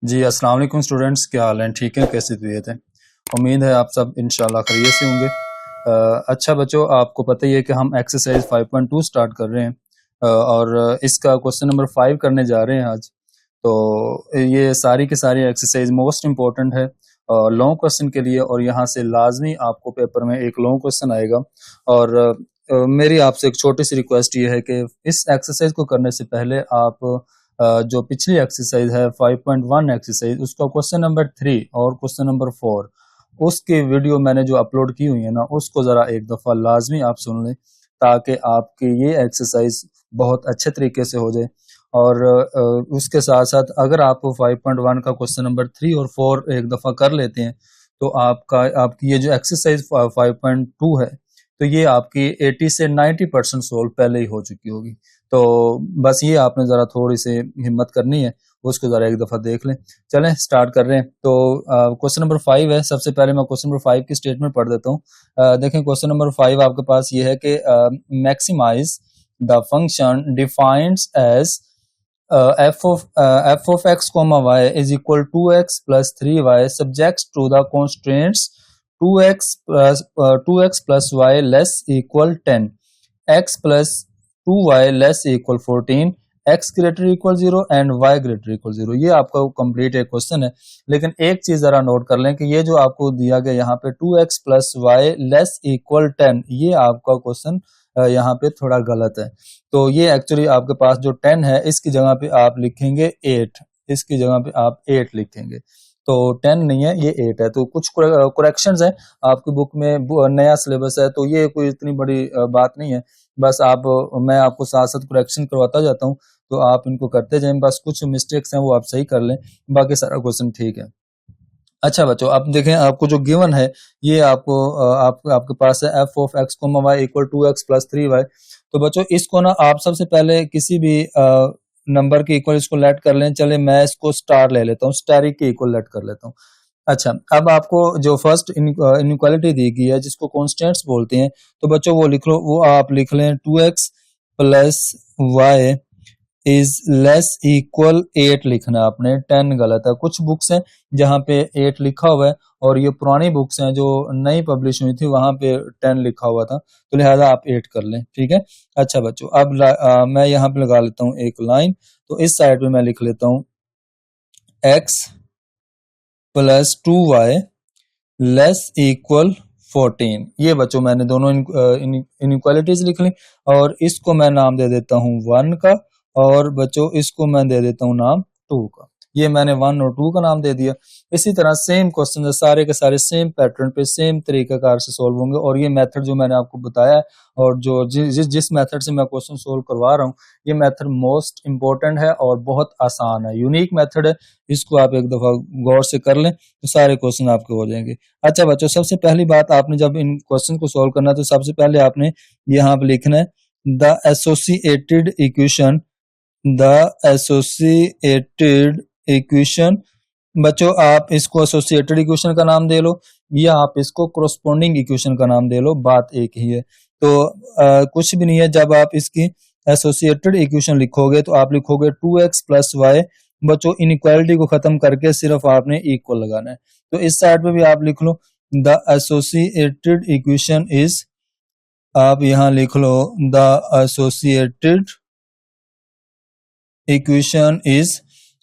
जी, अस्सलाम वालेकुम स्टूडेंट्स, क्या हाल है? ठीक हैं? कैसी तबीयत है? उम्मीद है आप सब इंशाल्लाह खैरियत से होंगे। अच्छा बच्चों, आपको पता ही है कि हम एक्सरसाइज 5.2 स्टार्ट कर रहे हैं और इसका क्वेश्चन नंबर 5 करने जा रहे हैं आज। तो ये सारी की सारी एक्सरसाइज मोस्ट इम्पोर्टेंट है लॉन्ग क्वेश्चन के लिए, और यहाँ से लाजमी आपको पेपर में एक लॉन्ग क्वेश्चन आएगा। और मेरी आपसे एक छोटी सी रिक्वेस्ट ये है कि इस एक्सरसाइज को करने से पहले आप जो पिछली एक्सरसाइज है 5.1 एक्सरसाइज, उसका क्वेश्चन नंबर 3 और क्वेश्चन नंबर 4 उसकी वीडियो मैंने जो अपलोड की हुई है ना, उसको जरा एक दफा लाजमी आप सुन लें, ताकि आपकी ये एक्सरसाइज बहुत अच्छे तरीके से हो जाए। और उसके साथ साथ अगर आप 5.1 का क्वेश्चन नंबर 3 और 4 एक दफा कर लेते हैं, तो आपकी ये जो एक्सरसाइज 5.2 है, तो ये आपकी 80 से 90% सोल्व पहले ही हो चुकी होगी। तो बस ये आपने ज़रा थोड़ी सी हिम्मत करनी है, उसको ज़रा एक दफ़ा देख लें। चलें स्टार्ट कर रहे हैं। तो क्वेश्चन नंबर 5 है। सबसे पहले मैं क्वेश्चन नंबर 5 की स्टेटमेंट पढ़ देता हूँ। देखें, क्वेश्चन नंबर 5 आपके पास ये है कि maximize the function defined as f of x comma y is equal to 2x plus 3y subjects to the constraints 2x plus y less equal 10, x plus 2y less equal 14, x greater equal 0 and y greater equal 0। ये आपका complete एक question है, लेकिन एक चीज जरा note कर लें कि ये जो आपको दिया गया यहाँ पे 2x plus y less equal 10, ये आपका क्वेश्चन यहाँ पे थोड़ा गलत है। तो ये एक्चुअली आपके पास जो 10 है, इसकी जगह पे आप लिखेंगे 8, इसकी जगह पे आप 8 लिखेंगे। तो 10 नहीं है, ये 8 है। तो कुछ करेक्शंस हैं आपकी बुक में, नया सिलेबस है, तो ये कोई इतनी बड़ी बात नहीं है। बस मैं आपको साथ साथ करेक्शन करवाता जाता हूँ, तो आप इनको करते जाएं। बस कुछ मिस्टेक्स हैं वो आप सही कर लें, बाकी सारा क्वेश्चन ठीक है। अच्छा बच्चों, आप देखें, आपको जो गिवन है ये आपके पास है f of x comma y equal 2x plus 3y। तो बच्चों इसको ना आप सबसे पहले किसी भी नंबर के इक्वल इसको लेट कर लें। चले मैं इसको स्टार ले लेता हूँ, स्टारिक के इक्वल लेट कर लेता हूँ। अच्छा, अब आपको जो फर्स्ट इनइक्वालिटी दी गई है जिसको कॉन्स्टेंट्स बोलते हैं, तो बच्चों वो लिख लो, वो आप लिख लें 2x plus Y is less equal 8 लिखना है आपने। 10 गलत है। कुछ बुक्स हैं जहां पे 8 लिखा हुआ है, और ये पुरानी बुक्स हैं जो नई पब्लिश हुई थी, वहां पे 10 लिखा हुआ था, तो लिहाजा आप 8 कर लें। ठीक है। अच्छा बच्चों, अब मैं यहाँ पे लगा लेता हूँ एक लाइन। तो इस साइड पे मैं लिख लेता हूँ x plus 2y less equal 14। ये बच्चों मैंने दोनों इनइक्वालिटीज लिख ली, और इसको मैं नाम दे देता हूँ 1 का, और बच्चों इसको मैं दे देता हूँ नाम 2 का। ये मैंने 1 और 2 का नाम दे दिया। इसी तरह सेम क्वेश्चन सारे के सारे सेम पैटर्न पे सेम तरीकाकार से सोल्व होंगे, और ये मेथड जो मैंने आपको बताया है, और जो जिस मेथड से मैं क्वेश्चन सोल्व करवा रहा हूँ, ये मेथड मोस्ट इंपॉर्टेंट है और बहुत आसान है, यूनिक मेथड है। इसको आप एक दफा गौर से कर लें तो सारे क्वेश्चन आपके हो जाएंगे। अच्छा बच्चों, सबसे पहली बात, आपने जब इन क्वेश्चन को सॉल्व करना है तो सबसे पहले आपने यहाँ पे लिखना है the associated equation, the associated equation. बच्चों आप इसको एसोसिएटेड इक्वेशन का नाम दे लो, या आप इसको कोरस्पोंडिंग इक्वेशन का नाम दे लो, बात एक ही है। तो कुछ भी नहीं है। जब आप इसकी एसोसिएटेड इक्वेशन लिखोगे तो आप लिखोगे 2x प्लस वाई। बच्चों इनइक्वालिटी को खत्म करके सिर्फ आपने इक्वल लगाना है। तो इस साइड पे भी आप लिख लो द एसोसिएटेड इक्वेशन इज, आप यहां लिख लो द एसोसिएटेड इक्वेशन इज।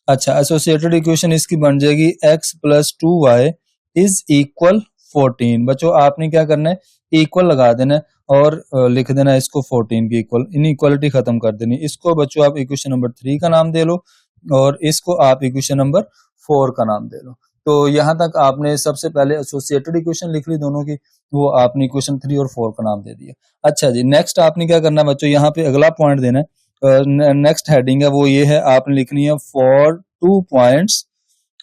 अच्छा, एसोसिएटेड इक्वेशन इसकी बन जाएगी x plus 2y is equal 14। बच्चों आपने क्या करना है, इक्वल लगा देना है, और लिख देना है इसको 14 की इक्वल, इनइक्वालिटी खत्म कर देनी। इसको बच्चों आप इक्वेशन नंबर 3 का नाम दे लो, और इसको आप इक्वेशन नंबर 4 का नाम दे लो। तो यहां तक आपने सबसे पहले एसोसिएटेड इक्वेशन लिख ली दोनों की, वो आपने इक्वेशन 3 और 4 का नाम दे दिया। अच्छा जी, नेक्स्ट आपने क्या करना है बच्चों, यहाँ पे अगला पॉइंट देना है। नेक्स्ट हेडिंग है वो ये है, आपने लिखनी है फॉर 2 पॉइंट्स।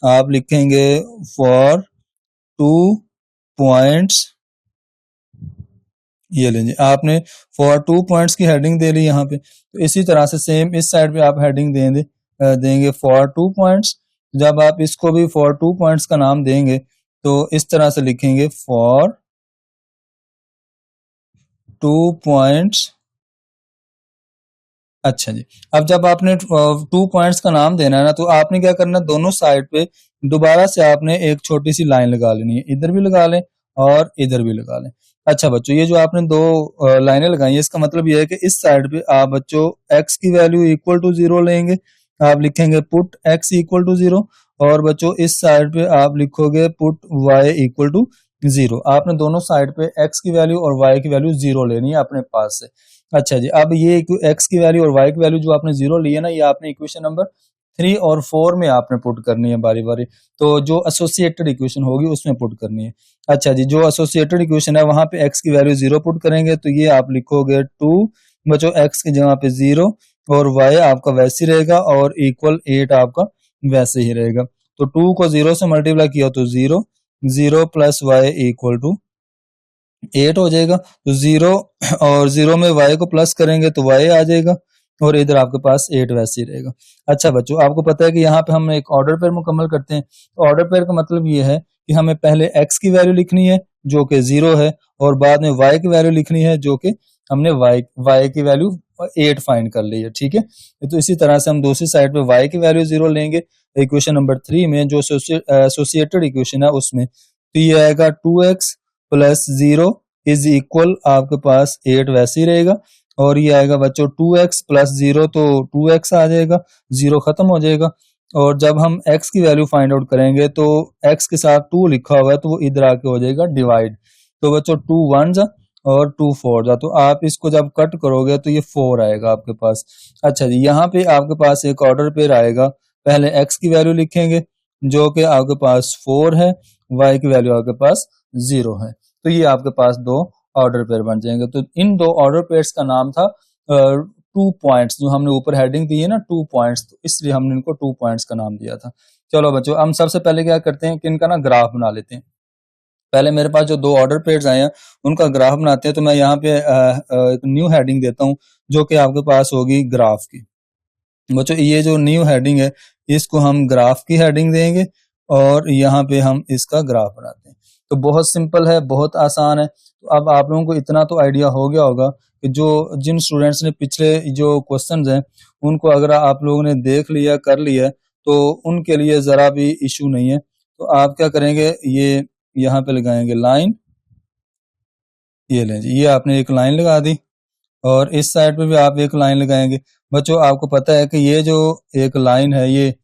आप लिखेंगे फॉर 2 पॉइंट्स, ये लीजिए आपने फॉर 2 पॉइंट्स की हेडिंग दे ली यहाँ पे। तो इसी तरह से सेम इस साइड पे आप हेडिंग देंगे फॉर 2 पॉइंट्स। जब आप इसको भी फॉर 2 पॉइंट्स का नाम देंगे तो इस तरह से लिखेंगे फॉर 2 पॉइंट्स अच्छा जी, अब जब आपने 2 पॉइंट्स का नाम देना है ना, तो आपने क्या करना है, दोनों साइड पे दोबारा से आपने एक छोटी सी लाइन लगा लेनी है, इधर भी लगा लें और इधर भी लगा लें। अच्छा बच्चों, ये जो आपने दो लाइनें लगाई है, इसका मतलब ये है कि इस साइड पे आप बच्चों x की वैल्यू इक्वल टू 0 लेंगे, आप लिखेंगे पुट x इक्वल टू 0, और बच्चों इस साइड पे आप लिखोगे पुट y इक्वल टू 0। आपने दोनों साइड पे x की वैल्यू और y की वैल्यू 0 लेनी है अपने पास से। अच्छा जी, अब ये x की वैल्यू और y की वैल्यू जो आपने 0 ली है ना, ये आपने इक्वेशन नंबर 3 और 4 में आपने पुट करनी है बारी बारी। तो जो एसोसिएटेड इक्वेशन होगी उसमें पुट करनी है। अच्छा जी, जो एसोसिएटेड इक्वेशन है वहां पे x की वैल्यू 0 पुट करेंगे, तो ये आप लिखोगे 2 बच्चों x की जगह पे 0, और y आपका वैसे ही रहेगा, और इक्वल 8 आपका वैसे ही रहेगा। तो 2 को 0 से मल्टीप्लाई किया तो 0, 0 प्लस वाई इक्वल टू 8 हो जाएगा। तो 0 और 0 में y को प्लस करेंगे तो y आ जाएगा, और इधर आपके पास 8 वैसे ही रहेगा। अच्छा बच्चों, आपको पता है कि यहाँ पे हम एक ऑर्डर पेयर मुकम्मल करते हैं। तो ऑर्डर पेयर का मतलब ये है कि हमें पहले x की वैल्यू लिखनी है जो कि 0 है, और बाद में y की वैल्यू लिखनी है जो कि हमने y की वैल्यू 8 फाइंड कर ली है। ठीक है, तो इसी तरह से हम दूसरी साइड पे y की वैल्यू 0 लेंगे इक्वेशन नंबर 3 में, जो एसोसिएटेड इक्वेशन है उसमें। तो ये आएगा 2x प्लस 0 इज इक्वल आपके पास 8 वैसे ही रहेगा, और ये आएगा बच्चों 2x प्लस 0, तो 2x आ जाएगा, 0 खत्म हो जाएगा। और जब हम x की वैल्यू फाइंड आउट करेंगे तो x के साथ 2 लिखा हुआ है, तो वो इधर आके हो जाएगा डिवाइड। तो बच्चों 2 1 जा और 2 4 जा, तो आप इसको जब कट करोगे तो ये 4 आएगा आपके पास। अच्छा जी, यहाँ पे आपके पास एक ऑर्डर पेयर आएगा, पहले x की वैल्यू लिखेंगे जो कि आपके पास 4 है, y की वैल्यू आपके पास 0 है। तो ये आपके पास दो ऑर्डर पेयर बन जाएंगे। तो इन दो ऑर्डर पेयर्स का नाम था 2 पॉइंट्स, जो हमने ऊपर हेडिंग दी है ना 2 पॉइंट्स, तो इसलिए हमने इनको 2 पॉइंट्स का नाम दिया था। चलो बच्चों, हम सबसे पहले क्या करते हैं कि इनका ना ग्राफ बना लेते हैं। पहले मेरे पास जो दो ऑर्डर पेयर्स आए हैं उनका ग्राफ बनाते हैं। तो मैं यहाँ पे एक न्यू हेडिंग देता हूँ जो कि आपके पास होगी ग्राफ की। बच्चों ये जो न्यू हेडिंग है इसको हम ग्राफ की हेडिंग देंगे, और यहाँ पे हम इसका ग्राफ बनाते हैं। तो बहुत सिंपल है, बहुत आसान है। तो अब आप लोगों को इतना तो आइडिया हो गया होगा कि जो जिन स्टूडेंट्स ने पिछले जो क्वेश्चंस हैं उनको अगर आप लोगों ने देख लिया, कर लिया, तो उनके लिए जरा भी इशू नहीं है। तो आप क्या करेंगे, ये यहाँ पे लगाएंगे लाइन, ये लें जी, ये आपने एक लाइन लगा दी, और इस साइड पे भी आप एक लाइन लगाएंगे। बच्चों आपको पता है कि ये जो एक लाइन है,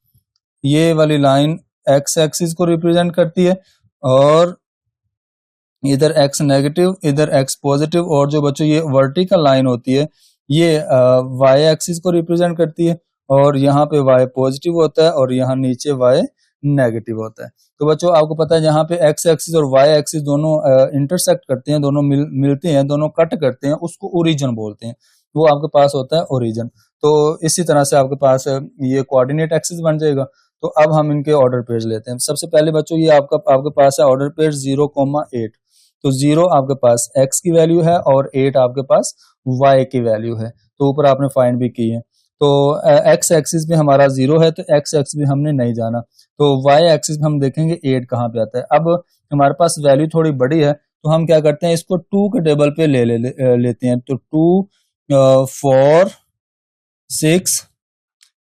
ये वाली लाइन एक्स एक्सिस को रिप्रेजेंट करती है, और इधर एक्स नेगेटिव, इधर एक्स पॉजिटिव, और जो बच्चों ये वर्टिकल लाइन होती है ये वाई एक्सिस को रिप्रेजेंट करती है, और यहाँ पे वाई पॉजिटिव होता है और यहाँ नीचे वाई नेगेटिव होता है। तो बच्चों आपको पता है जहाँ पे एक्स एक्सिस और वाई एक्सिस दोनों इंटरसेक्ट करते हैं, दोनों मिलते हैं, दोनों कट करते हैं, उसको ओरिजिन बोलते हैं। वो आपके पास होता है ओरिजिन। तो इसी तरह से आपके पास ये कोऑर्डिनेट एक्सिस बन जाएगा। तो अब हम इनके ऑर्डर पेयर्स लेते हैं। सबसे पहले बच्चों ये आपके पास है ऑर्डर पेयर 0,8। तो 0 आपके पास x की वैल्यू है और 8 आपके पास y की वैल्यू है। तो ऊपर आपने फाइंड भी की है। तो x एक्सिस में हमारा 0 है, तो x एक्सिस में हमने नहीं जाना। तो y एक्सिस में हम देखेंगे 8 कहाँ पे आता है। अब हमारे पास वैल्यू थोड़ी बड़ी है, तो हम क्या करते हैं, इसको 2 के टेबल पे लेते हैं। तो 2 4 6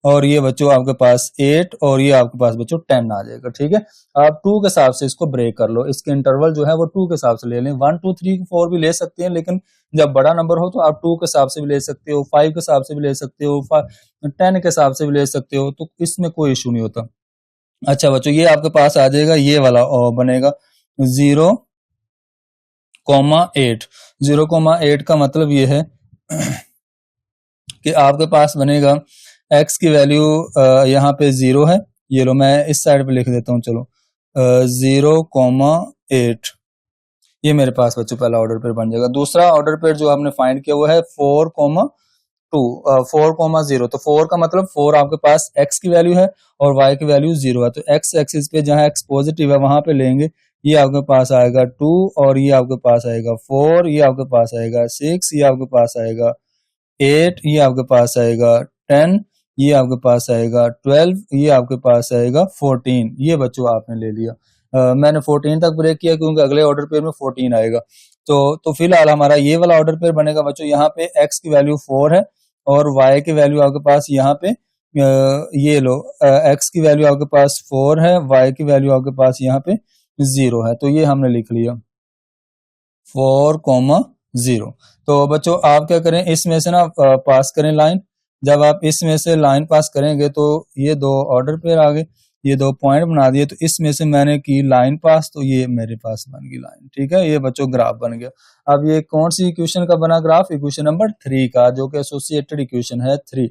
और ये बच्चों आपके पास 8, और ये आपके पास बच्चों 10 आ जाएगा। ठीक है, आप 2 के हिसाब से इसको ब्रेक कर लो। इसके इंटरवल जो है वो 2 के हिसाब से ले लें। 1 2 3 4 भी ले सकते हैं, लेकिन जब बड़ा नंबर हो तो आप 2 के हिसाब से भी ले सकते हो, 5 के हिसाब से भी ले सकते हो, 10 के हिसाब से भी ले सकते हो। तो इसमें कोई इशू नहीं होता। अच्छा बच्चों, ये आपके पास आ जाएगा, ये वाला बनेगा 0,8। 0,8 का मतलब ये है कि आपके पास बनेगा x की वैल्यू यहाँ पे 0 है। ये लो, मैं इस साइड पे लिख देता हूँ। चलो 0,8 ये मेरे पास बच्चों पहला ऑर्डर पेयर बन जाएगा। दूसरा ऑर्डर पेयर जो आपने फाइंड किया वो है 4,2 4,0। तो 4 का मतलब 4 आपके पास x की वैल्यू है और y की वैल्यू 0 है। तो x एक्सिस पे जहाँ x पॉजिटिव है वहां पे लेंगे। ये आपके पास आएगा 2, और ये आपके पास आएगा 4, ये आपके पास आएगा 6, ये आपके पास आएगा 8, ये आपके पास आएगा 10, ये आपके पास आएगा 12, ये आपके पास आएगा 14। ये बच्चों आपने ले लिया। मैंने 14 तक ब्रेक किया क्योंकि अगले ऑर्डर पेयर में 14 आएगा। तो फिलहाल हमारा ये वाला ऑर्डर पेयर बनेगा बच्चों। यहाँ पे x की वैल्यू 4 है और y की वैल्यू आपके पास यहाँ पे ये लो, x की वैल्यू आपके पास 4 है, y की वैल्यू आपके पास यहाँ पे 0 है, तो ये हमने लिख लिया 4,0। तो बच्चों आप क्या करें, इसमें से ना पास करें लाइन। जब आप इसमें से लाइन पास करेंगे तो ये दो ऑर्डर पेयर आ गए, ये दो पॉइंट बना दिए, तो इसमें से मैंने की लाइन पास, तो ये मेरे पास बन गई लाइन। ठीक है, ये बच्चों ग्राफ बन गया। अब ये कौन सी इक्वेशन का बना ग्राफ? इक्वेशन नंबर 3 का, जो कि एसोसिएटेड इक्वेशन है 3।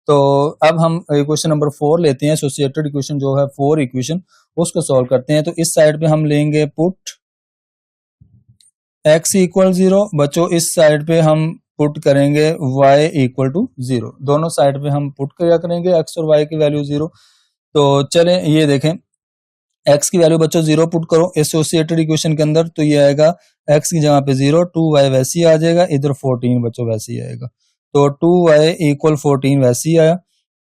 तो अब हम इक्वेशन नंबर 4 लेते हैं, एसोसिएटेड इक्वेशन जो है 4 इक्वेशन, उसको सॉल्व करते हैं। तो इस साइड पे हम लेंगे पुट x इक्वल 0, बच्चों इस साइड पे हम पुट करेंगे y इक्वल टू 0। दोनों साइड पे हम पुट किया करेंगे x और y की वैल्यू 0। तो चलें ये देखें, x की वैल्यू बच्चों 0 पुट करो एसोसिएटेड इक्वेशन के अंदर, तो ये आएगा x की जगह पे 0, 2y वैसे ही आ जाएगा, इधर 14 बच्चों वैसे ही आएगा। तो 2y इक्वल 14 वैसे ही आया,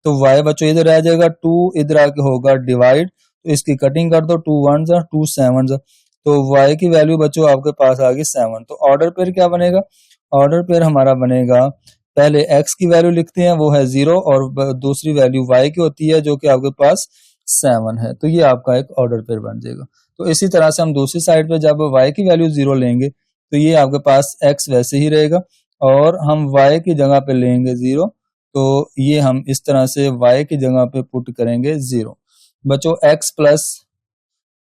तो y बच्चों इधर आ जाएगा, 2 इधर आके होगा डिवाइड, तो इसकी कटिंग कर दो, 2 1 जा 2 7 जा, तो y की वैल्यू बच्चों आपके पास आ गई 7। तो ऑर्डर पेयर क्या बनेगा? ऑर्डर पेयर हमारा बनेगा, पहले x की वैल्यू लिखते हैं, वो है 0, और दूसरी वैल्यू y की होती है जो कि आपके पास 7 है, तो ये आपका एक ऑर्डर पेयर बन जाएगा। तो इसी तरह से हम दूसरी साइड पे जब y की वैल्यू 0 लेंगे तो ये आपके पास x वैसे ही रहेगा, और हम y की जगह पे लेंगे 0, तो ये हम इस तरह से y की जगह पे पुट करेंगे 0। बच्चों x प्लस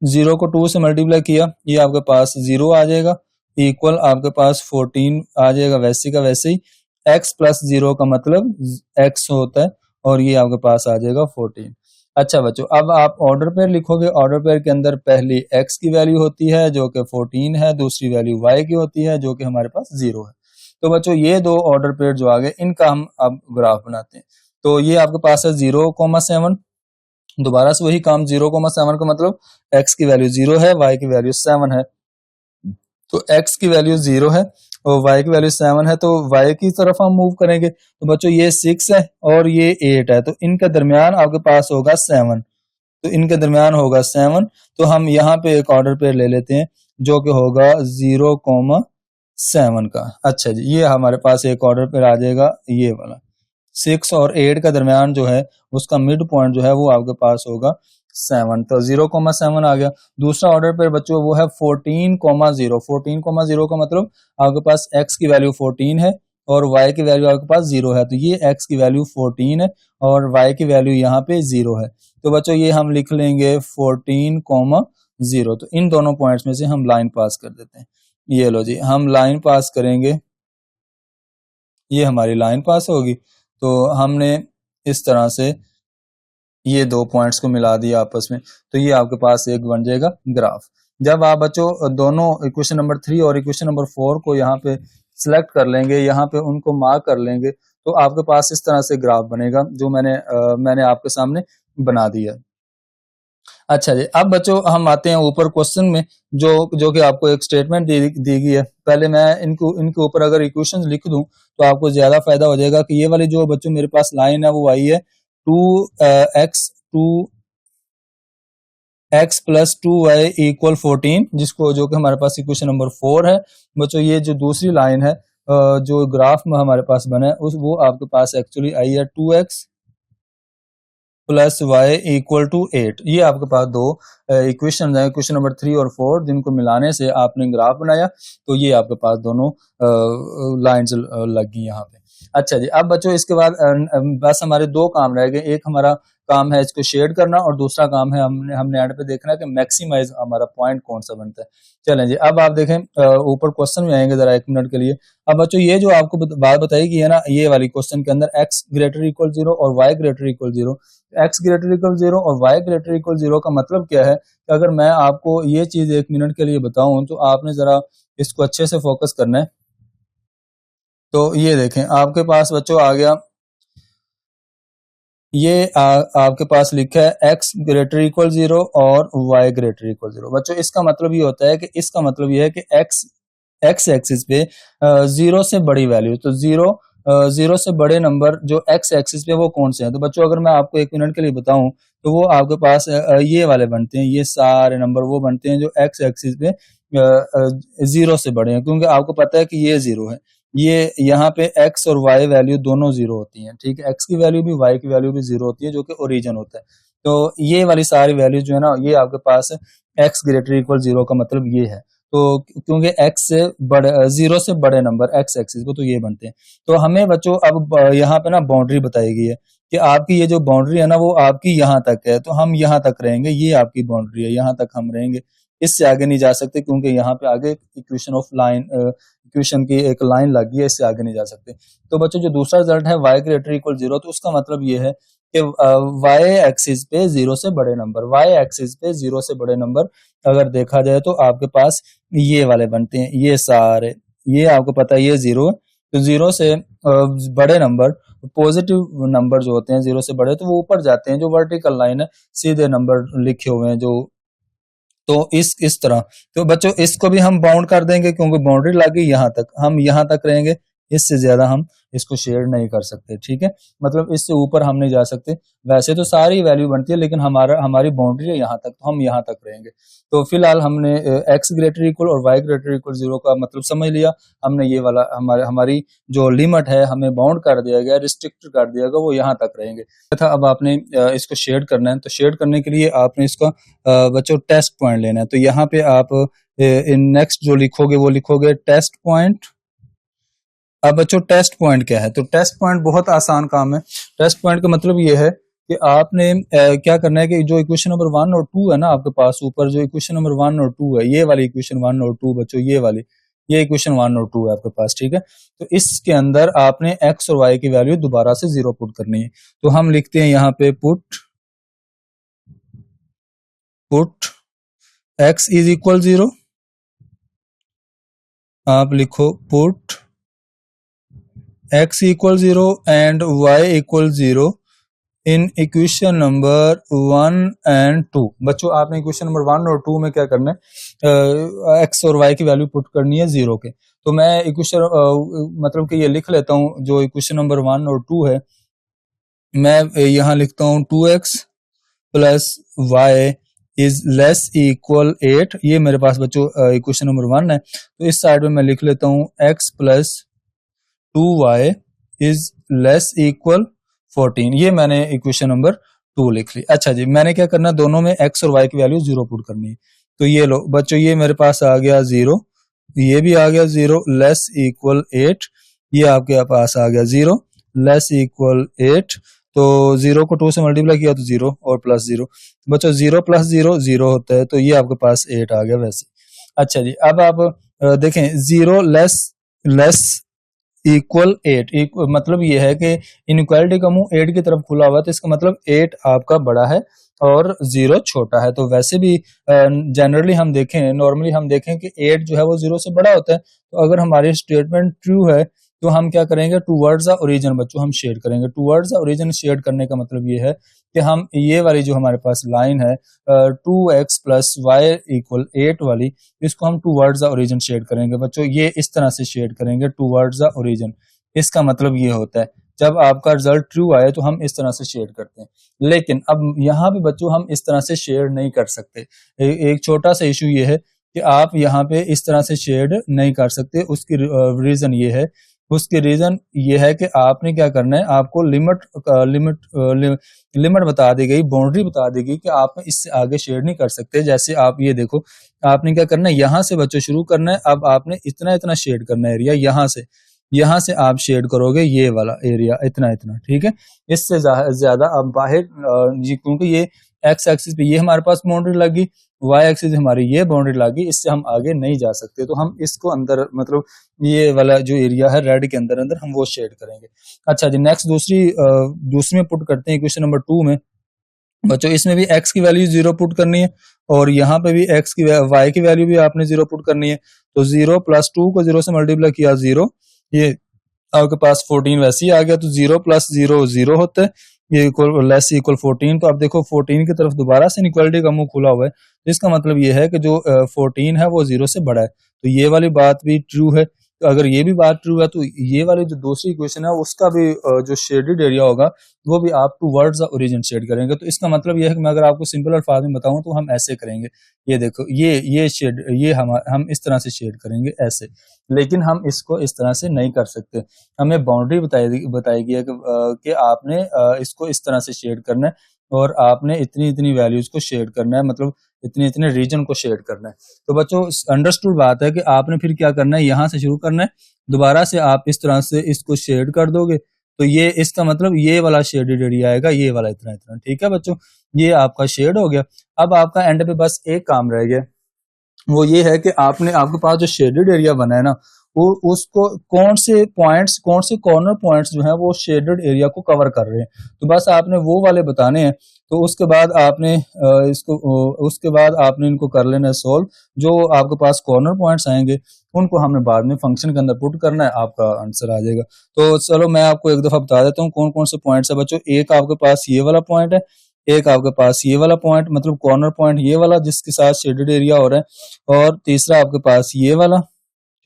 0 को 2 से मल्टीप्लाई किया, ये आपके पास 0 आ जाएगा, इक्वल आपके पास 14 आ जाएगा वैसे का वैसे ही। x प्लस 0 का मतलब x होता है, और ये आपके पास आ जाएगा 14। अच्छा बच्चों, अब आप ऑर्डर पेयर लिखोगे, ऑर्डर पेयर के अंदर पहली x की वैल्यू होती है जो कि 14 है, दूसरी वैल्यू y की होती है जो कि हमारे पास 0 है। तो बच्चों ये दो ऑर्डर पेयर जो आ गए, इनका हम अब ग्राफ बनाते हैं। तो ये आपके पास है 0,7, दोबारा से वही काम, 0,7 का मतलब x की वैल्यू 0 है, y की वैल्यू 7 है। तो x की वैल्यू 0 है और y की वैल्यू 7 है, तो y की तरफ हम मूव करेंगे, तो बच्चों ये 6 है और ये 8 है, तो इनका दरमियान आपके पास होगा 7, तो इनके दरमियान होगा 7। तो हम यहाँ पे एक ऑर्डर पेयर ले लेते हैं जो कि होगा 0,7 का। अच्छा जी, ये हमारे पास एक ऑर्डर पेयर आ जाएगा, ये वाला 6 और 8 का दरमियान जो है उसका मिड पॉइंट जो है वो आपके पास होगा 7, तो 0,7 आ गया। दूसरा ऑर्डर पेयर बच्चों वो है 14,0। 14,0 का मतलब आपके पास x की वैल्यू 14 है और y की वैल्यू आपके पास 0 है, तो ये x की वैल्यू 14 है और y की वैल्यू यहाँ पे 0 है। तो बच्चों ये हम लिख लेंगे 14,0। तो इन दोनों पॉइंट्स में से हम लाइन पास कर देते हैं। ये लो जी, हम लाइन पास करेंगे, ये हमारी लाइन पास होगी। तो हमने इस तरह से ये दो पॉइंट्स को मिला दिया आपस में, तो ये आपके पास एक बन जाएगा ग्राफ। जब आप बच्चों दोनों इक्वेशन नंबर 3 और इक्वेशन नंबर 4 को यहाँ पे सिलेक्ट कर लेंगे, यहाँ पे उनको मार्क कर लेंगे, तो आपके पास इस तरह से ग्राफ बनेगा जो मैंने आपके सामने बना दिया। अच्छा जी, अब बच्चों हम आते हैं ऊपर क्वेश्चन में, जो कि आपको एक स्टेटमेंट दी गई है। पहले मैं इनके ऊपर अगर इक्वेशंस लिख दूं तो आपको ज्यादा फायदा हो जाएगा कि ये वाली जो बच्चों मेरे पास लाइन है वो आई है 2x प्लस 2y इक्वल 14, जिसको जो कि हमारे पास इक्वेशन नंबर 4 है। बच्चों ये जो दूसरी लाइन है जो ग्राफ में हमारे पास बना है वो आपके पास एक्चुअली आई है 2x plus Y equal to 8। ये आपके पास दो इक्वेशन है, इक्वेशन नंबर 3 और 4, जिनको मिलाने से आपने ग्राफ बनाया, तो ये आपके पास दोनों लाइंस लगी यहाँ पे। अच्छा जी, अब बच्चों इसके बाद बस हमारे दो काम रह गए। एक हमारा काम है इसको शेड करना और दूसरा काम है हमने एंड पे देखना है कि मैक्सिमाइज हमारा पॉइंट कौन सा बनता है। चलें जी, अब आप देखें ऊपर क्वेश्चन में आएंगे जरा 1 मिनट के लिए। अब बच्चों ये जो आपको बात बताई कि है ना, ये वाली क्वेश्चन के अंदर x ग्रेटर इक्वल 0 और y greater equal 0, x greater equal 0 और y ग्रेटर इक्वल 0 का मतलब क्या है कि अगर मैं आपको ये चीज 1 मिनट के लिए बताऊं तो आपने जरा इसको अच्छे से फोकस करना है। तो ये देखें आपके पास बच्चों आ गया, ये आपके पास लिखा है x ग्रेटर इक्वल 0 और y ग्रेटर इक्वल 0। बच्चों इसका मतलब ये होता है कि इसका मतलब ये है कि x एक्सिस पे 0 से बड़ी वैल्यू, तो 0 से बड़े नंबर जो x एक्सिस पे वो कौन से हैं। तो बच्चों अगर मैं आपको 1 मिनट के लिए बताऊं तो वो आपके पास ये वाले बनते हैं, ये सारे नंबर वो बनते हैं जो x एक्सिस पे 0 से बड़े हैं, क्योंकि आपको पता है कि ये 0 है। ये यहाँ पे x और y वैल्यू दोनों जीरो होती हैं, ठीक है, x की वैल्यू भी y की वैल्यू भी जीरो होती है, जो कि ओरिजिन होता है। तो ये वाली सारी वैल्यू जो है ना, ये आपके पास x ग्रेटर इक्वल जीरो का मतलब ये है। तो क्योंकि x से बड़े, जीरो से बड़े नंबर x एक्सिस को, तो ये बनते हैं। तो हमें बच्चों अब यहाँ पे ना बाउंड्री बताई गई है कि आपकी ये जो बाउंड्री है ना, वो आपकी यहाँ तक है, तो हम यहाँ तक रहेंगे, ये आपकी बाउंड्री है, यहाँ तक हम रहेंगे, इससे आगे नहीं जा सकते, क्योंकि यहाँ पे आगे इक्वेशन ऑफ लाइन, इक्वेशन की एक लाइन लगी है, इससे आगे नहीं जा सकते। तो बच्चों जो दूसरा रिजल्ट है y ग्रेटर इक्वल जीरो, तो उसका मतलब ये है कि y एक्सिस पे जीरो से बड़े नंबर, y एक्सिस पे जीरो से बड़े नंबर अगर देखा जाए तो आपके पास ये वाले बनते हैं, ये सारे, ये आपको पता है ये जीरो है, तो जीरो से बड़े नंबर, पॉजिटिव नंबर जो होते हैं जीरो से बड़े, तो वो ऊपर जाते हैं, जो वर्टिकल लाइन है सीधे नंबर लिखे हुए हैं जो, तो इस तरह। तो बच्चों इसको भी हम बाउंड कर देंगे, क्योंकि बाउंड्री लगी यहाँ तक, हम यहाँ तक रहेंगे, इससे ज्यादा हम इसको शेयर नहीं कर सकते, ठीक है, मतलब इससे ऊपर हम नहीं जा सकते। वैसे तो सारी वैल्यू बनती है, लेकिन हमारी बाउंड्री है यहाँ तक, तो हम यहाँ तक रहेंगे। तो फिलहाल हमने x ग्रेटर इक्वल और y ग्रेटर इक्वल जीरो का मतलब समझ लिया। हमने ये वाला हमारी जो लिमिट है हमें बाउंड कर दिया गया, रिस्ट्रिक्ट कर दिया गया, वो यहाँ तक रहेंगे। तथा अब आपने इसको शेड करना है, तो शेड करने के लिए आपने इसका बच्चों टेस्ट पॉइंट लेना है। तो यहाँ पे आप नेक्स्ट जो लिखोगे वो लिखोगे टेस्ट पॉइंट। अब बच्चों टेस्ट पॉइंट क्या है? तो टेस्ट पॉइंट बहुत आसान काम है। टेस्ट पॉइंट का मतलब ये है कि आपने क्या करना है कि जो इक्वेशन नंबर 1 और 2 है ना आपके पास ऊपर, जो इक्वेशन नंबर 1 और 2 है, ये वाली इक्वेशन 1 और 2 बच्चों, ये वाली, ये इक्वेशन 1 और 2 है आपके पास, ठीक है। तो इसके अंदर आपने x और y की वैल्यू दोबारा से जीरो पुट करनी है। तो हम लिखते हैं यहाँ पे put x is equal zero, आप लिखो put x equal zero and y equal zero in equation number 1 and 2। बच्चों आपने इक्वेशन नंबर 1 और 2 में क्या करना है, x और y की वैल्यू पुट करनी है जीरो के। तो मैं इक्वेशन मतलब कि ये लिख लेता हूं, जो इक्वेशन नंबर 1 और 2 है, मैं यहां लिखता हूं 2x plus y is less equal 8। ये मेरे पास बच्चों इक्वेशन नंबर 1 है। तो इस साइड में मैं लिख लेता हूं x plus 2y is less equal 14। ये मैंने इक्वेशन नंबर 2 लिख ली। अच्छा जी, मैंने क्या करना है, दोनों में x और y की वैल्यू जीरो पुट करनी है। तो ये लो बच्चों, ये मेरे पास आ गया जीरो, ये भी आ गया जीरो, लेस इक्वल 8, ये आपके पास आ गया जीरो, लेस इक्वल 8। तो जीरो को 2 से मल्टीप्लाई किया तो जीरो और प्लस जीरो, बच्चों जीरो प्लस जीरो जीरो होता है, तो ये आपके पास 8 आ गया वैसे। अच्छा जी, अब आप देखें, जीरो लेस इक्वल 8, मतलब ये है कि इनइक्वालिटी का मुंह 8 की तरफ खुला हुआ है, तो इसका मतलब 8 आपका बड़ा है और जीरो छोटा है। तो वैसे भी जनरली हम देखें, नॉर्मली हम देखें कि 8 जो है वो जीरो से बड़ा होता है। तो अगर हमारी स्टेटमेंट ट्रू है तो हम क्या करेंगे, टूवर्ड्स द ओरिजिन बच्चों हम शेड करेंगे। टूवर्ड्स द ओरिजिन शेड करने का मतलब ये है कि हम ये वाली जो हमारे पास लाइन है 2x प्लस वाई इक्वल 8 वाली, इसको हम टूवर्ड्स द ओरिजिन शेड करेंगे बच्चों। ये इस तरह से शेड करेंगे टूवर्ड्स द ओरिजिन। इसका मतलब ये होता है जब आपका रिजल्ट ट्रू आए तो हम इस तरह से शेड करते हैं। लेकिन अब यहाँ पे बच्चों हम इस तरह से शेड नहीं कर सकते। एक छोटा सा इशू ये है कि आप यहाँ पे इस तरह से शेड नहीं कर सकते। उसकी रीजन ये है, उसके रीजन ये है कि आपने क्या करना है, आपको लिमिट बता दी गई, बाउंड्री बता दी गई कि आप इससे आगे शेड नहीं कर सकते। जैसे आप ये देखो, आपने क्या करना है, यहाँ से बच्चों शुरू करना है। अब आपने इतना इतना शेड करना है एरिया, यहाँ से आप शेड करोगे ये वाला एरिया इतना इतना, ठीक है। इससे ज्यादा आप बाहर क्योंकि ये एक्स एक्सिस पे ये हमारे पास बाउंड्री लगी, वाई एक्सिस हमारी ये बाउंड्री लगी, इससे हम आगे नहीं जा सकते। तो हम इसको अंदर, मतलब ये वाला जो एरिया है रेड के अंदर अंदर, हम वो शेड करेंगे। अच्छा जी, नेक्स्ट दूसरी में पुट करते हैं क्वेश्चन नंबर 2 में बच्चों। इसमें भी x की वैल्यू जीरो पुट करनी है और यहाँ पे भी y की वैल्यू भी आपने जीरो पुट करनी है। तो 0 प्लस 2 को 0 से मल्टीप्लाई किया 0, ये आपके पास 14 वैसे ही आ गया। तो 0 प्लस 0 0 होता है, ये इक्वल लेस इक्वल 14। तो अब देखो 14 की तरफ दोबारा से इनइक्वालिटी का मुंह खुला हुआ है, तो इसका मतलब ये है कि जो 14 है वो 0 से बड़ा है। तो ये वाली बात भी ट्रू है। अगर ये भी बात ट्रू है तो ये वाली जो दूसरी इक्वेशन है उसका भी जो शेडेड एरिया होगा वो भी आप टूवर्ड्स द ओरिजिन शेड करेंगे। तो इसका मतलब ये है कि मैं अगर आपको सिंपल अल्फाज में बताऊं तो हम ऐसे करेंगे, ये देखो ये शेड, ये हम इस तरह से शेड करेंगे ऐसे, लेकिन हम इसको इस तरह से नहीं कर सकते। हमें बाउंड्री बताई गई है कि आपने इसको इस तरह से शेड करना है और आपने इतनी इतनी वैल्यूज को शेड करना है, मतलब इतने इतने रीजन को शेड करना है। तो बच्चों अंडरस्टूड बात है कि आपने फिर क्या करना है, यहाँ से शुरू करना है, दोबारा से आप इस तरह से इसको शेड कर दोगे तो ये इसका मतलब ये वाला शेडेड एरिया आएगा, ये वाला इतना इतना। ठीक है बच्चों, ये आपका शेड हो गया। अब आपका एंड पे बस एक काम रह गया, वो ये है कि आपके पास जो शेडेड एरिया बना है ना, वो उसको कौन से कॉर्नर पॉइंट्स जो है वो शेडेड एरिया को कवर कर रहे हैं, तो बस आपने वो वाले बताने हैं। तो उसके बाद आपने इनको कर लेना है सोल्व। जो आपके पास कॉर्नर पॉइंट्स आएंगे उनको हमें बाद में फंक्शन के अंदर पुट करना है, आपका आंसर आ जाएगा। तो चलो मैं आपको एक दफा बता देता हूँ कौन कौन से पॉइंट्स है बच्चों। एक आपके पास ये वाला पॉइंट है, एक आपके पास ये वाला पॉइंट मतलब कॉर्नर पॉइंट ये वाला जिसके साथ शेडेड एरिया हो रहा है, और तीसरा आपके पास ये वाला,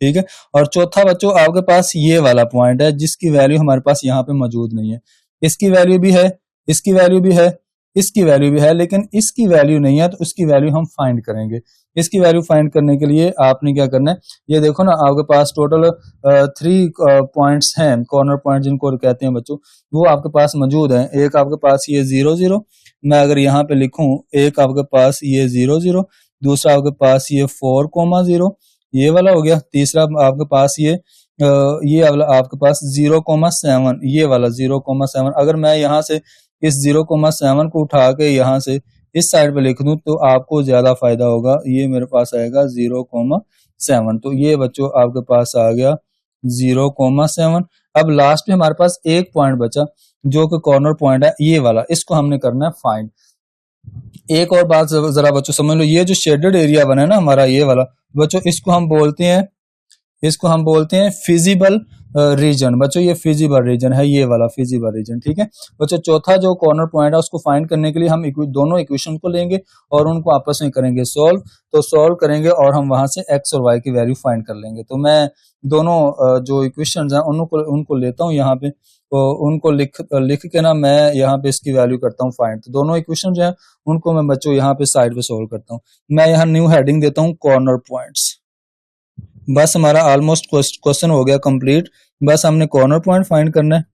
ठीक है, और चौथा बच्चों आपके पास ये वाला पॉइंट है जिसकी वैल्यू हमारे पास यहाँ पे मौजूद नहीं है। इसकी वैल्यू भी है, इसकी वैल्यू भी है, इसकी वैल्यू भी है, लेकिन इसकी वैल्यू नहीं है, तो उसकी वैल्यू हम फाइंड करेंगे। इसकी वैल्यू फाइंड करने के लिए आपने क्या करना है, ये देखो ना आपके पास टोटल 3 पॉइंट्स हैं, कॉर्नर पॉइंट जिनको कहते हैं बच्चों, वो आपके पास मौजूद है। एक आपके पास ये 0 0, मैं अगर यहाँ पे लिखूं, एक आपके पास ये 0 0, दूसरा आपके पास ये 4,0, ये वाला हो गया, तीसरा आपके पास ये वाला आपके पास 0,7, ये वाला 0,7। अगर मैं यहाँ से इस 0,7 को उठा के यहाँ से इस साइड पे लिख दूं तो आपको ज्यादा फायदा होगा, ये मेरे पास आएगा 0,7। तो ये बच्चों आपके पास आ गया 0,7। अब लास्ट में हमारे पास एक पॉइंट बचा जो कि कॉर्नर पॉइंट है ये वाला, इसको हमने करना है फाइंड। एक और बात जरा बच्चों समझ लो, ये जो शेडेड एरिया बना है ना हमारा ये वाला बच्चों, इसको हम बोलते हैं फिजिबल रीजन। बच्चों ये फिजिबल रीजन है, ये वाला फिजिबल रीजन। ठीक है बच्चों, चौथा जो कॉर्नर पॉइंट है उसको फाइंड करने के लिए हम दोनों इक्वेशन को लेंगे और उनको आपस में करेंगे सोल्व। तो सोल्व करेंगे और हम वहां से एक्स और वाई की वैल्यू फाइंड कर लेंगे। तो मैं दोनों जो इक्वेशन है उनको लेता हूँ यहाँ पे, तो उनको लिख के ना मैं यहाँ पे इसकी वैल्यू करता हूँ फाइंड। तो दोनों इक्वेशन जो है उनको मैं बच्चों यहाँ पे साइड पे सोल्व करता हूँ। मैं यहाँ न्यू हेडिंग देता हूँ कॉर्नर पॉइंट्स। बस हमारा ऑलमोस्ट क्वेश्चन हो गया कंप्लीट, बस हमने कॉर्नर पॉइंट फाइंड करना है।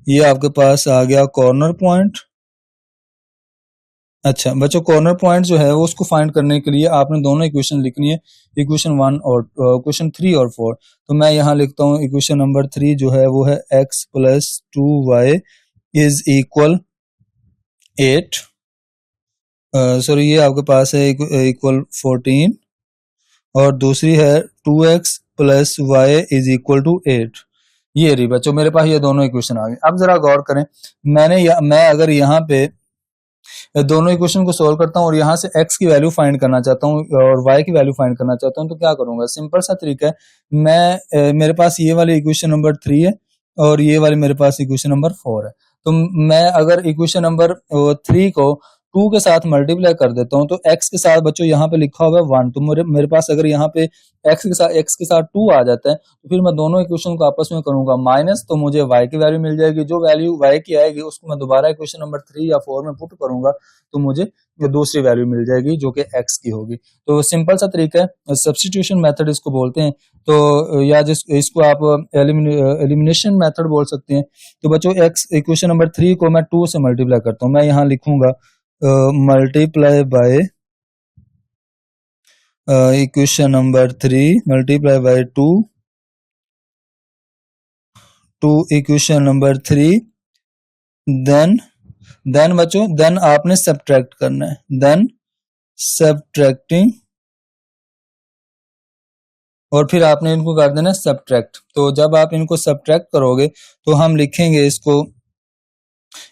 ये आपके पास आ गया कॉर्नर पॉइंट। अच्छा बच्चों, कॉर्नर पॉइंट जो है वो उसको फाइंड करने के लिए आपने दोनों इक्वेशन लिखनी है, इक्वेशन 1 और इक्वेशन 3 और 4। तो मैं यहाँ लिखता हूँ इक्वेशन नंबर 3 जो है वो है x + 2y = 8। सॉरी, ये आपके पास है इक्वल 14, और दूसरी है 2x + y = 8। ये रही बच्चों मेरे पास ये दोनों इक्वेशन आ गए। अब जरा गौर करें, मैं अगर यहाँ पे दोनों इक्वेशन को सोल्व करता हूँ और यहाँ से x की वैल्यू फाइंड करना चाहता हूँ और y की वैल्यू फाइंड करना चाहता हूँ, तो क्या करूंगा, सिंपल सा तरीका है। मेरे पास ये वाली इक्वेशन नंबर 3 है और ये वाली मेरे पास इक्वेशन नंबर 4 है। तो मैं अगर इक्वेशन नंबर 3 को 2 के साथ मल्टीप्लाई कर देता हूँ तो x के साथ बच्चों यहाँ पे लिखा हुआ है 1, तो मेरे पास अगर यहाँ पे x के साथ 2 आ जाता है तो फिर मैं दोनों इक्वेशन को आपस में करूंगा माइनस, तो मुझे y की वैल्यू मिल जाएगी। जो वैल्यू y की आएगी उसको मैं दोबारा इक्वेशन नंबर 3 या 4 में पुट करूंगा तो मुझे दूसरी वैल्यू मिल जाएगी जो कि x की होगी। तो सिंपल सा तरीका है, सब्स्टिट्यूशन मेथड इसको बोलते हैं। तो या इसको आप एलिमिनेशन मेथड बोल सकते हैं। तो बच्चों इक्वेशन नंबर 3 को मैं 2 से मल्टीप्लाई करता हूँ। मैं यहाँ लिखूंगा multiply by equation number 3 multiply by 2 equation number 3, then बच्चों देन आपने सब्ट्रैक्ट करना है, देन सब्ट्रैक्टिंग, और फिर आपने इनको कर देना सब्ट्रैक्ट। तो जब आप इनको सब्ट्रैक्ट करोगे तो हम लिखेंगे इसको,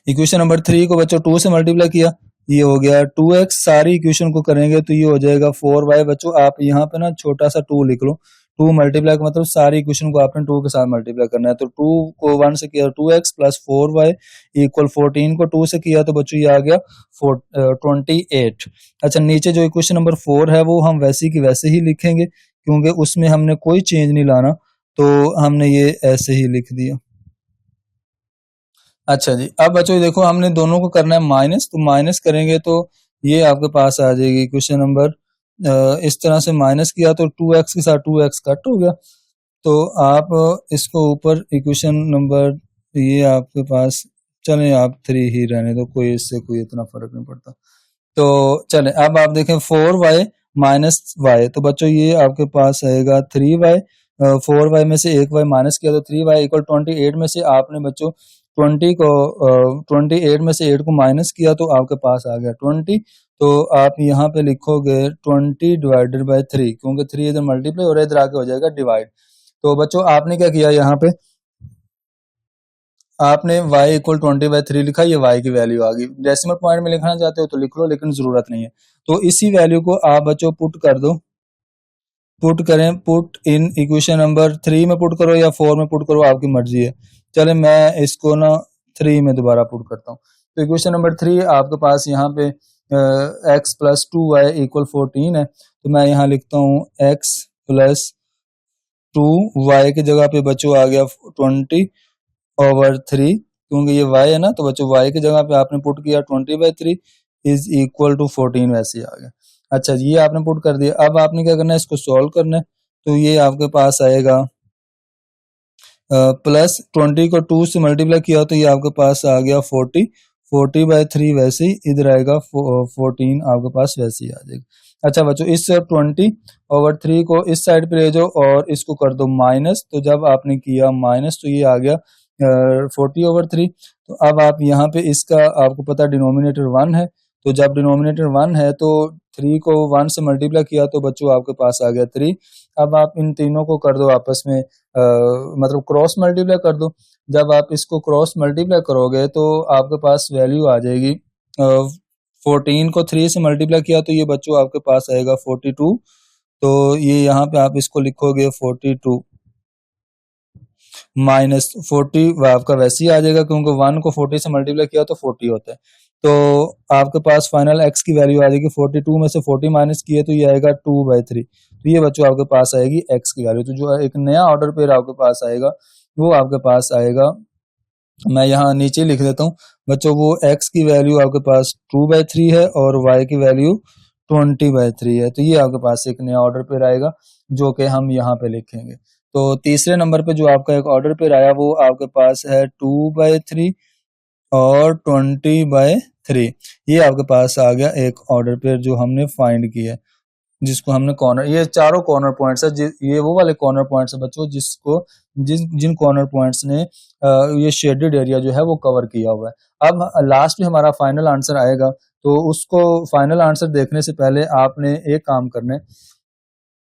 इक्वेशन नंबर 3 को बच्चों 2 से मल्टीप्लाई किया, ये हो गया 2x, सारी इक्वेशन को करेंगे तो ये हो जाएगा 4y। बच्चों आप यहाँ पे ना छोटा सा 2 लिख लो, 2 मल्टीप्लाई का मतलब सारी इक्वेशन को आपने 2 के साथ मल्टीप्लाई करना है। तो 2 को 1 से किया 2x + 4y = 14 को 2 से किया तो बच्चों ये आ गया 28। अच्छा, नीचे जो इक्वेशन नंबर 4 है वो हम वैसे की वैसे ही लिखेंगे क्योंकि उसमें हमने कोई चेंज नहीं लाना, तो हमने ये ऐसे ही लिख दिया। अच्छा जी, अब बच्चों देखो हमने दोनों को करना है माइनस, तो माइनस करेंगे तो ये आपके पास आ जाएगी क्वेश्चन नंबर, इस तरह से माइनस किया तो 2x के साथ 2x कट हो गया, तो आप इसको ऊपर इक्वेशन नंबर, ये आपके पास, चलें आप 3 ही रहने दो, कोई इससे कोई इतना फर्क नहीं पड़ता। तो चलें अब आप देखें 4y माइनस वाई, तो बच्चों ये आपके पास आएगा 3y, 4y में से 1y माइनस किया तो 3y इक्वल 28 में से आपने बच्चों 28 में से 8 को माइनस किया तो आपके पास आ गया 20, तो आप यहाँ पे लिखोगे 20 डिवाइडेड बाय 3, क्योंकि 3 इधर मल्टीप्लाई और इधर आके हो जाएगा डिवाइड। तो बच्चों आपने क्या किया, यहाँ पे आपने y इक्वल 20/3 लिखा, ये y की वैल्यू आ गई। डेसिमल पॉइंट में लिखना चाहते हो तो लिख लो, लेकिन जरूरत नहीं है। तो इसी वैल्यू को आप बच्चों पुट कर दो, पुट करें, पुट इन इक्वेशन नंबर 3 में पुट करो या 4 में पुट करो, आपकी मर्जी है। चले मैं इसको ना 3 में दोबारा पुट करता हूँ। तो इक्वेशन नंबर 3 आपके पास यहाँ पे x प्लस 2y इक्वल 14 है, तो मैं यहाँ लिखता हूँ x प्लस 2y की जगह पे बच्चों आ गया 20/3, क्योंकि ये y है ना, तो बच्चों y की जगह पे आपने पुट किया 20/3 इज इक्वल टू 14, वैसे ही आ गया। अच्छा ये आपने पुट कर दिया, अब आपने क्या करना है, इसको सॉल्व करना है, तो ये आपके पास आएगा प्लस 20 को 2 से मल्टीप्लाई किया तो ये आपके पास आ गया 40/3, वैसे ही इधर आएगा 14 आपके पास वैसे ही आ जाएगा। अच्छा बच्चों इस 20/3 को इस साइड पे ले जाओ और इसको कर दो माइनस, तो जब आपने किया माइनस तो ये आ गया 40/3। तो अब आप यहाँ पे इसका आपको पता डिनोमिनेटर 1 है, तो जब डिनोमिनेटर 1 है तो 3 को 1 से मल्टीप्लाई किया तो बच्चों आपके पास आ गया 3। अब आप इन तीनों को कर दो आपस में मतलब क्रॉस मल्टीप्लाई कर दो। जब आप इसको क्रॉस मल्टीप्लाई करोगे तो आपके पास वैल्यू आ जाएगी 14 को 3 से मल्टीप्लाई किया तो ये बच्चों आपके पास आएगा 42। तो ये यहाँ पे आप इसको लिखोगे 42 माइनस 40 आपका वैसे ही आ जाएगा, क्योंकि 1 को 40 से मल्टीप्लाई किया तो 40 होता है। तो आपके पास फाइनल x की वैल्यू आ जाएगी 42 में से 40 माइनस किए तो ये आएगा 2/3। तो ये बच्चों आपके पास आएगी x की वैल्यू। तो जो एक नया ऑर्डर पेयर आपके पास आएगा वो आपके पास आएगा, मैं यहाँ नीचे लिख देता हूँ बच्चों, वो x की वैल्यू आपके पास 2/3 है और y की वैल्यू 20/3 है। तो ये आपके पास एक नया ऑर्डर पेयर आएगा जो कि हम यहाँ पे लिखेंगे। तो तीसरे नंबर पे जो आपका एक ऑर्डर पेयर आया वो आपके पास है 2/3 और 20/3। ये आपके पास आ गया एक ऑर्डर पेयर जो हमने फाइंड किया है, जिसको हमने कॉर्नर, ये चारों कॉर्नर पॉइंट्स है, ये वो वाले कॉर्नर पॉइंट्स है बच्चों जिसको जिन कॉर्नर पॉइंट्स ने ये शेडेड एरिया जो है वो कवर किया हुआ है। अब लास्ट में हमारा फाइनल आंसर आएगा, तो उसको फाइनल आंसर देखने से पहले आपने एक काम करना है,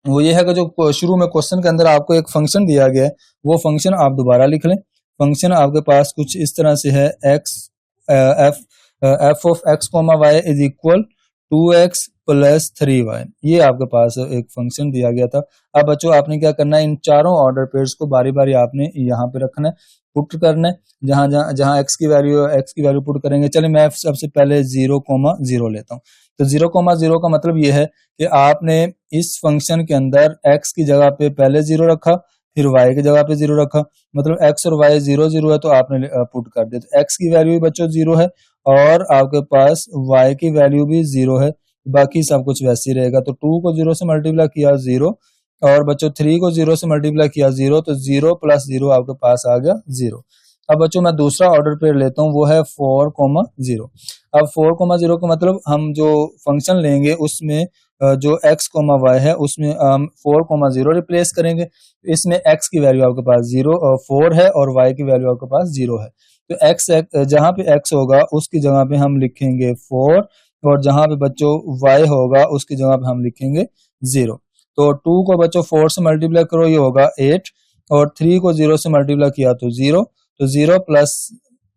वो ये है कि जो शुरू में क्वेश्चन के अंदर आपको एक फंक्शन दिया गया है वो फंक्शन आप दोबारा लिख लें। फंक्शन आपके पास कुछ इस तरह से है, F of X comma Y is equal 2x plus 3y, ये आपके पास एक फंक्शन दिया गया था। अब बच्चों आपने क्या करना है, इन चारों ऑर्डर पेयर्स को बारी बारी आपने यहाँ पे रखना है, पुट करना है, जहां जहां जहां x की वैल्यू पुट करेंगे। चलिए मैं सबसे पहले 0,0 लेता हूँ। तो 0,0 का मतलब ये है कि आपने इस फंक्शन के अंदर x की जगह पे पहले 0 रखा, फिर y की जगह पे 0 रखा, मतलब x और y 0 0 है तो आपने पुट कर दिया। तो x की वैल्यू बच्चों 0 है और आपके पास y की वैल्यू भी 0 है, बाकी सब कुछ वैसे ही रहेगा। तो 2 को 0 से मल्टीप्लाई किया 0 और बच्चों 3 को 0 से मल्टीप्लाई किया 0, तो 0 प्लस 0 आपके पास आ गया 0। अब बच्चों मैं दूसरा ऑर्डर पेयर लेता हूँ, वो है 4,0। अब 4,0 का मतलब हम जो फंक्शन लेंगे उसमें जो x, y है उसमें हम 4,0 रिप्लेस करेंगे। इसमें x की वैल्यू आपके पास 4 है और y की वैल्यू आपके पास 0 है। तो x जहां पे x होगा उसकी जगह पे हम लिखेंगे 4 और जहां पे बच्चों y होगा उसकी जगह पे हम लिखेंगे 0। तो 2 को बच्चों 4 से मल्टीप्लाई करो, ये होगा 8 और 3 को 0 से मल्टीप्लाई किया तो 0, तो 0 प्लस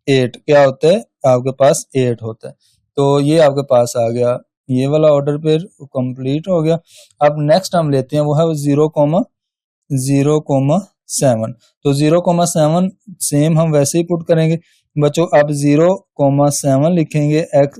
8 क्या होता है, आपके पास 8 होता है। तो ये आपके पास आ गया, ये वाला ऑर्डर पेयर कंप्लीट हो गया। अब नेक्स्ट हम लेते हैं वो है 0,7। तो 0,7 सेम हम वैसे ही पुट करेंगे बच्चों। अब 0,7 लिखेंगे, x,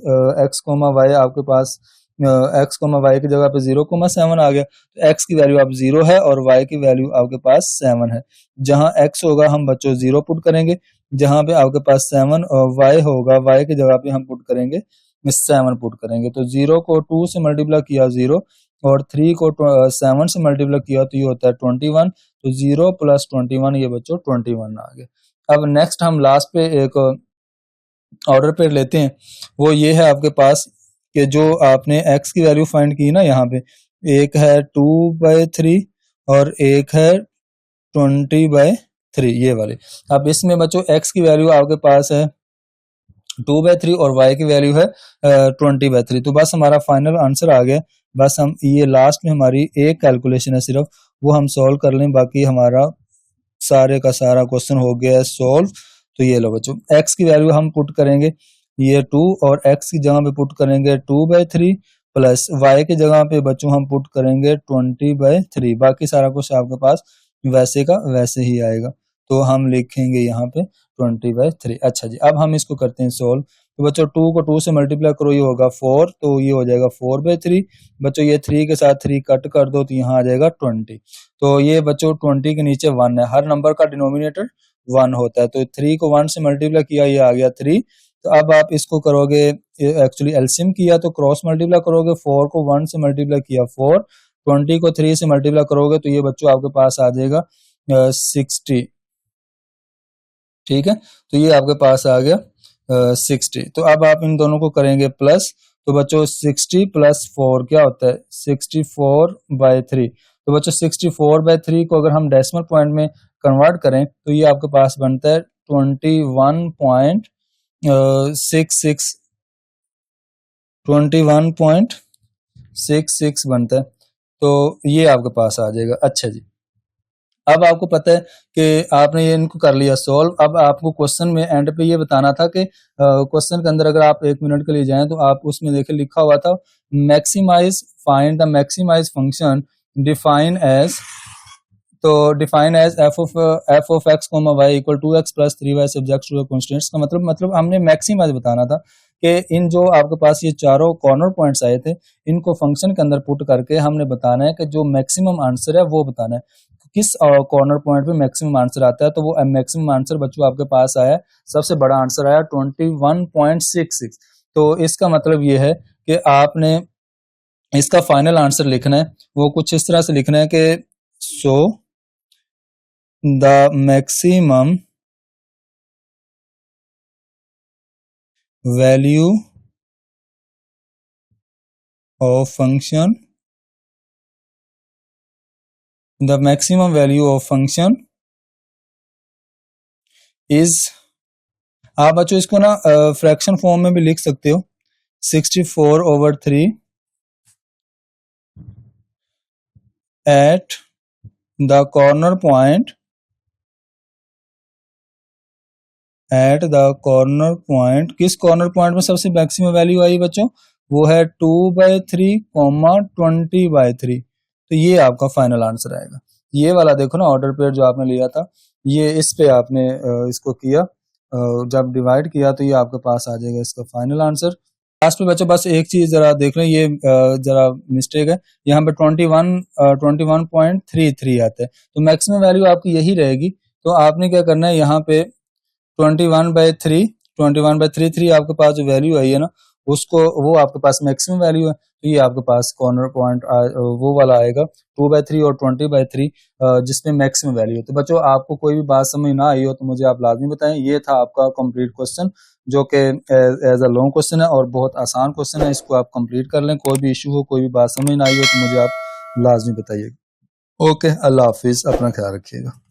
y आपके पास एक्स कोमा वाई की जगह पे 0,7 आ गया, तो एक्स की वैल्यू अब 0 है और वाई की वैल्यू आपके पास 7 है। जहां एक्स होगा हम बच्चों 0 पुट करेंगे, जहां पे आपके पास 7 और वाई होगा, वाई की जगह पे हम पुट करेंगे 7 पुट करेंगे। तो 0 को 2 से मल्टीप्लाई किया 0 और 3 को 7 से मल्टीप्लाई किया तो ये होता है 21। तो 0 प्लस 21 ये बच्चों 21 आ गया। अब नेक्स्ट हम लास्ट पे एक ऑर्डर पे लेते हैं, वो ये है आपके पास कि जो आपने x की वैल्यू फाइंड की ना, यहाँ पे एक है 2/3 और एक है 20/3 ये वाले। अब इसमें बच्चों x की वैल्यू आपके पास है 2/3 और y की वैल्यू है 20/3। तो बस हमारा फाइनल आंसर आ गया। बस हम ये लास्ट में हमारी एक कैलकुलेशन है सिर्फ, वो हम सॉल्व कर लें, बाकी हमारा सारे का सारा क्वेश्चन हो गया है सॉल्व। तो ये लो बच्चों, x की वैल्यू हम पुट करेंगे ये 2 और x की जगह पे पुट करेंगे 2/3 प्लस y की जगह पे बच्चों हम पुट करेंगे 20/3। बाकी सारा कुछ आपके पास वैसे का वैसे ही आएगा। तो हम लिखेंगे यहाँ पे 20/3। अच्छा जी, अब हम इसको करते हैं सोल्व। तो बच्चों 2 को 2 से मल्टीप्लाई करो, ये होगा 4, तो ये हो जाएगा 4/3। बच्चों ये 3 के साथ 3 कट कर दो तो यहाँ आ जाएगा 20। तो ये बच्चों 20 के नीचे 1 है, हर नंबर का डिनोमिनेटर 1 होता है। तो 3 को 1 से मल्टीप्लाई किया, ये आ गया 3। तो अब आप इसको करोगे, एक्चुअली एलसीएम किया तो क्रॉस मल्टीप्लाई करोगे, 4 को 1 से मल्टीप्लाई किया 4, 20 को 3 से मल्टीप्लाई करोगे तो ये बच्चों आपके पास आ जाएगा 60। ठीक है, तो ये आपके पास आ गया 60। तो अब आप इन दोनों को करेंगे प्लस, तो बच्चों 60 प्लस 4 क्या होता है 64/3। तो बच्चों 64/3 को अगर हम डेसिमल पॉइंट में कन्वर्ट करें तो ये आपके पास बनता है 21.66 बनता है। तो ये आपके पास आ जाएगा। अच्छा जी, अब आपको पता है कि आपने ये इनको कर लिया सॉल्व। अब आपको क्वेश्चन में एंड पे ये बताना था कि क्वेश्चन के अंदर अगर आप 1 मिनट के लिए जाएं तो आप उसमें देखें लिखा हुआ था maximize, find the maximize function define as, तो define as F of X comma Y equal 2x plus 3y subject to the constants का मतलब हमने मैक्सिमाइज बताना था कि इन जो आपके पास ये चारों कॉर्नर पॉइंट्स आए थे इनको फंक्शन के अंदर पुट करके हमने बताना है कि जो मैक्सिमम आंसर है वो बताना है, किस कॉर्नर पॉइंट पे मैक्सिमम आंसर आता है। तो वो मैक्सिमम आंसर बच्चों आपके पास आया, सबसे बड़ा आंसर आया 21.66। तो इसका मतलब ये है कि आपने इसका फाइनल आंसर लिखना है, वो कुछ इस तरह से लिखना है कि so the maximum value of function, the maximum value of function is, आप बच्चों इसको ना फ्रैक्शन फॉर्म में भी लिख सकते हो, 64/3 at the corner point, at the corner point, किस कॉर्नर पॉइंट में सबसे मैक्सिमम वैल्यू आई बच्चों, वो है 2/3, 20/3। तो ये आपका फाइनल आंसर आएगा। ये वाला देखो ना ऑर्डर पेयर जो आपने लिया था, ये इस पे आपने इसको किया, जब डिवाइड किया तो ये आपके पास आ जाएगा इसका फाइनल आंसर। लास्ट में बच्चों बस एक चीज जरा देख लें, ये जरा मिस्टेक है, यहाँ पे 21.33 आता है, तो मैक्सिमम वैल्यू आपकी यही रहेगी। तो आपने क्या करना है, यहाँ पे 21/33 आपके पास जो वैल्यू आई है ना, उसको वो आपके पास मैक्सिमम वैल्यू है, तो ये आपके पास कॉर्नर पॉइंट वो वाला आएगा 2/3 और 20/3 जिसमें मैक्सिमम वैल्यू है। तो बच्चों आपको कोई भी बात समझ ना आई हो तो मुझे आप लाजमी बताएं। ये था आपका कंप्लीट क्वेश्चन जो कि एज अ लॉन्ग क्वेश्चन है और बहुत आसान क्वेश्चन है, इसको आप कंप्लीट कर लें। कोई भी इशू हो, कोई भी बात समझ ना आई हो तो मुझे आप लाजमी बताइएगा। ओके, अल्लाह हाफिज, अपना ख्याल रखिएगा।